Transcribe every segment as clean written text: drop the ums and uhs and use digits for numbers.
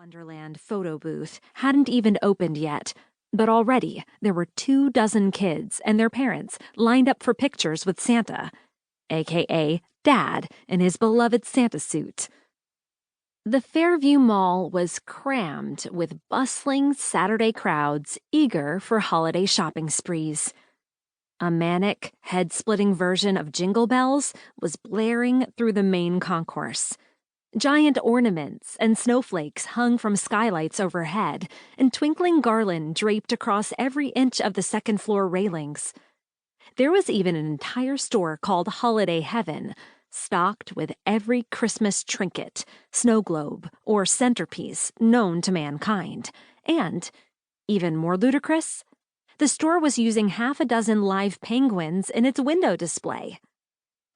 Wonderland photo booth hadn't even opened yet, but already there were 24 kids and their parents lined up for pictures with Santa, aka Dad in his beloved Santa suit. The Fairview Mall was crammed with bustling Saturday crowds eager for holiday shopping sprees. A manic, head-splitting version of Jingle Bells was blaring through the main concourse. Giant ornaments and snowflakes hung from skylights overhead, and twinkling garland draped across every inch of the second-floor railings. There was even an entire store called Holiday Heaven, stocked with every Christmas trinket, snow globe, or centerpiece known to mankind. And, even more ludicrous, the store was using 6 live penguins in its window display.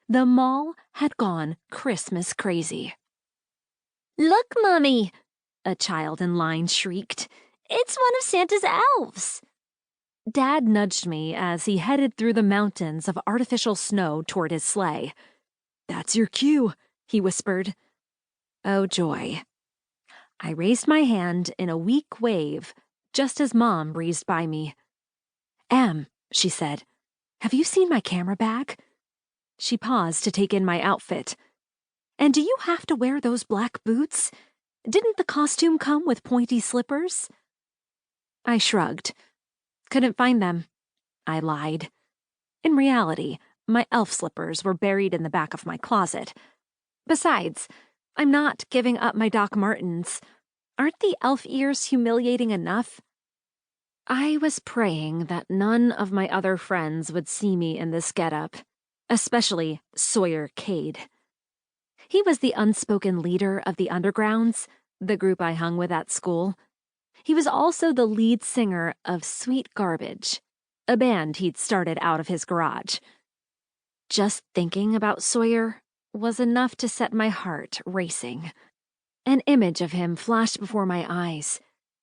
The mall had gone Christmas crazy. "Look, Mommy!" a child in line shrieked. "It's one of Santa's elves!" Dad nudged me as he headed through the mountains of artificial snow toward his sleigh. "That's your cue," he whispered. Oh, joy. I raised my hand in a weak wave just as Mom breezed by me. "Em," she said, "have you seen my camera bag?" She paused to take in my outfit. "And do you have to wear those black boots? Didn't the costume come with pointy slippers?" I shrugged. "Couldn't find them." I lied. In reality, my elf slippers were buried in the back of my closet. Besides, I'm not giving up my Doc Martens. Aren't the elf ears humiliating enough? I was praying that none of my other friends would see me in this getup, especially Sawyer Kade. He was the unspoken leader of the Undergrounds, the group I hung with at school. He was also the lead singer of Sweet Garbage, a band he'd started out of his garage. Just thinking about Sawyer was enough to set my heart racing. An image of him flashed before my eyes,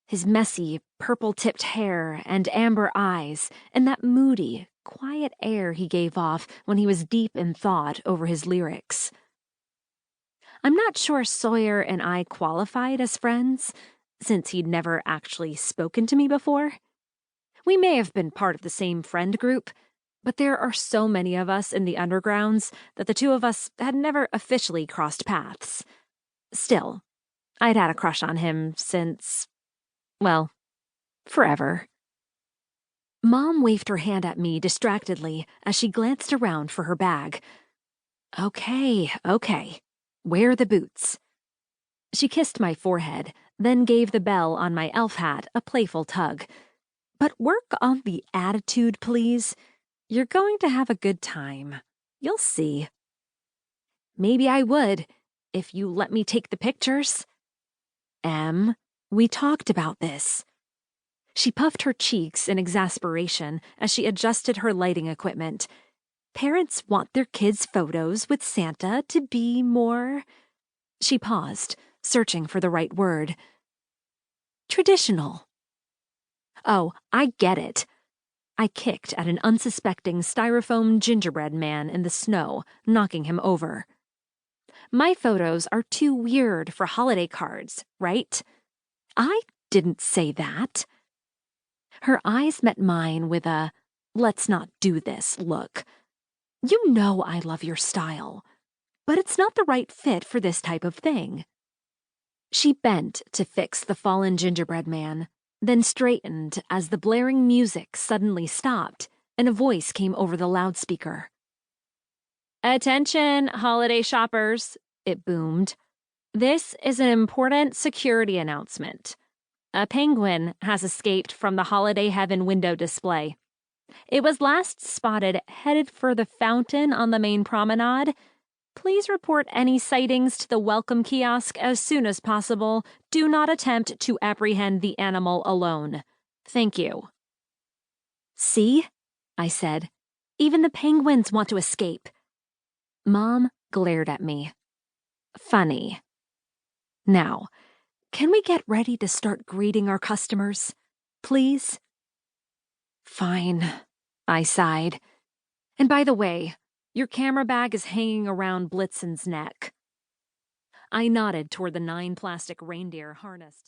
his messy, purple-tipped hair and amber eyes, and that moody, quiet air he gave off when he was deep in thought over his lyrics. I'm not sure Sawyer and I qualified as friends, since he'd never actually spoken to me before. We may have been part of the same friend group, but there are so many of us in the Undergrounds that the two of us had never officially crossed paths. Still, I'd had a crush on him since, well, forever. Mom waved her hand at me distractedly as she glanced around for her bag. Okay. Wear the boots. She kissed my forehead, then gave the bell on my elf hat a playful tug. But work on the attitude, please. You're going to have a good time. You'll see. Maybe I would, if you let me take the pictures. Em, we talked about this. She puffed her cheeks in exasperation as she adjusted her lighting equipment. Parents want their kids' photos with Santa to be more... She paused, searching for the right word. Traditional. Oh, I get it. I kicked at an unsuspecting styrofoam gingerbread man in the snow, knocking him over. My photos are too weird for holiday cards, right? I didn't say that. Her eyes met mine with a, let's not do this look. You know I love your style, but it's not the right fit for this type of thing. She bent to fix the fallen gingerbread man, then straightened as the blaring music suddenly stopped and a voice came over the loudspeaker. "Attention, holiday shoppers," it boomed. "This is an important security announcement. A penguin has escaped from the Holiday Heaven window display. It was last spotted headed for the fountain on the main promenade. Please report any sightings to the welcome kiosk as soon as possible. Do not attempt to apprehend the animal alone. Thank you." "See?" I said. "Even the penguins want to escape." Mom glared at me. Funny. Now, can we get ready to start greeting our customers? Please? Fine, I sighed. And by the way, your camera bag is hanging around Blitzen's neck. I nodded toward the 9 plastic reindeer harnessed.